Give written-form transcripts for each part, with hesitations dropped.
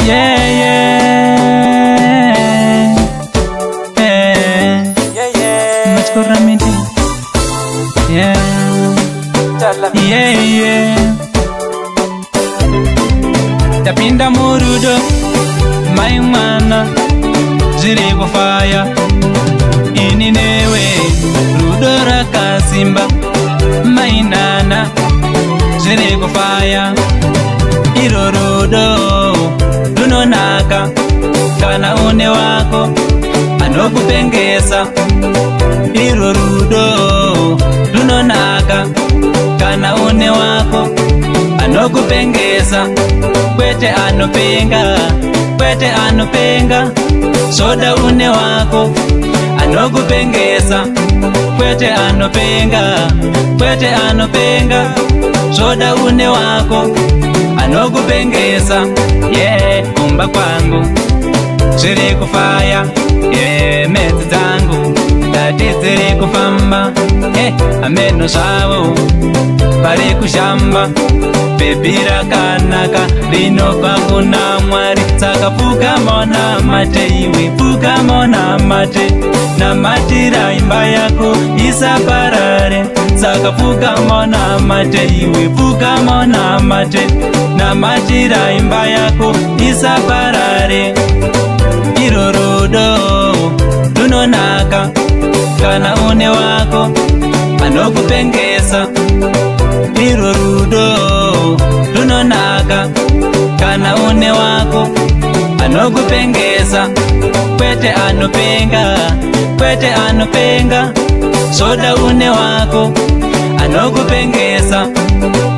Yeah, yeah. Masculinity. Yeah. Yeah, yeah. Tapinda murudo, my mana, zirego fire. Ini newe, rudora kasimba, my nana, zirego fire. Irorudo, dunonaka, kana une wako, anokupengesa. Irorudo, dunonaka, kana une wako, anokupengesa. Kwete anopenga, kwete anopenga, soda une wako, anokupengesa. Kwete anopenga, kwete anopenga, soda une wako, anokupengesa. Yeah, kumba kwangu ziri kufaya. Yeah, mezi zangu dati ziri kufamba. Ameno sawo pari kushamba. Bebira kanaka rinova kuna mwari. Saka fuka mona mate iwe, fuka mona mate. Na matira imba yako isaparare. Saka fuka mona mate iwe, fuka mona mate. Na matira imba yako isaparare. Irorudo, dunonaka, kana une wako, anokupengesa. Irorudo, dunonaka, kana une wako, anokupengesa. Kwete anopenga, kwete anopenga, soda une wako, anokupengesa.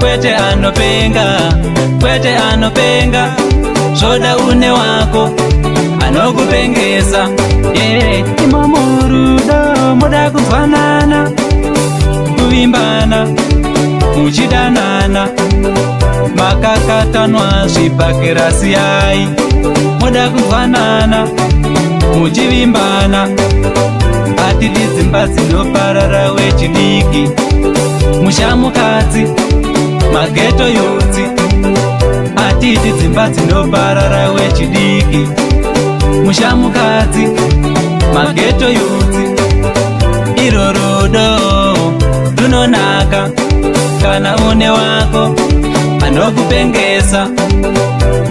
Kwete anopenga, kwete anopenga, soda une wako, anokupengesa. Yeah, imamurudo, muda kufanana, kuimbana, muchidanana. Makakatanwa zvipakira siyai, muda kufanana, muchivimbana. Atidi dzimba dzinoparara wechidiki, mushamukadzi, mageto yudzi. Atidi dzimba dzinoparara wechidiki, mushamukadzi, mageto yudzi. Irorudo, dunonaka, kana une wako, anokupengesa.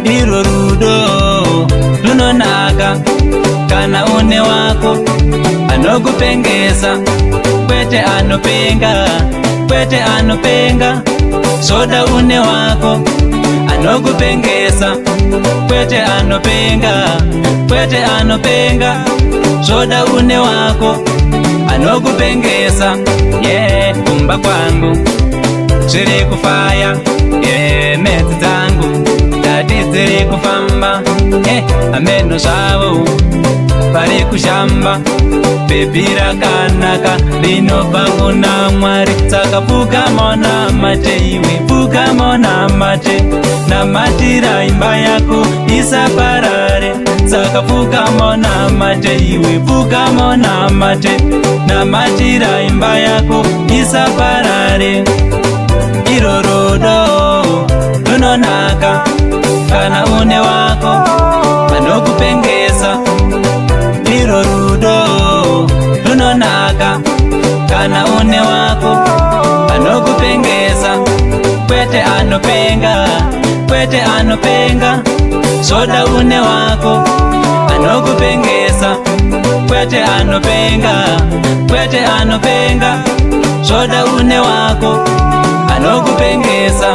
Irorudo, dunonaka, kana une wako, anokupengesa. Kwete anopenga, kwete anopenga, soda une wako, anokupengesa. Kwete anopenga, kwete anopenga, soda une wako, anokupengesa. Yeah, kumba kwangu ziri kufaya. Yeah, mezi zangu dati ziri kufamba. Ameno sawo pari kushamba. Bebira kanaka rinova kuna mwari. Saka fuka mona mate iwe, fuka mona mate. Na matira imba yako isaparare. Saka fuka mona mate iwe, fuka mona mate. Na matira imba yako isaparare. Irorudo, dunonaka, kana une wako, anokupengesa. Irorudo, dunonaka, kana une wako, anokupengesa. Kwete anopenga, kwete anopenga, soda une wako, anokupengesa. Kwete anopenga, kwete anopenga, soda une wako, anokupengesa.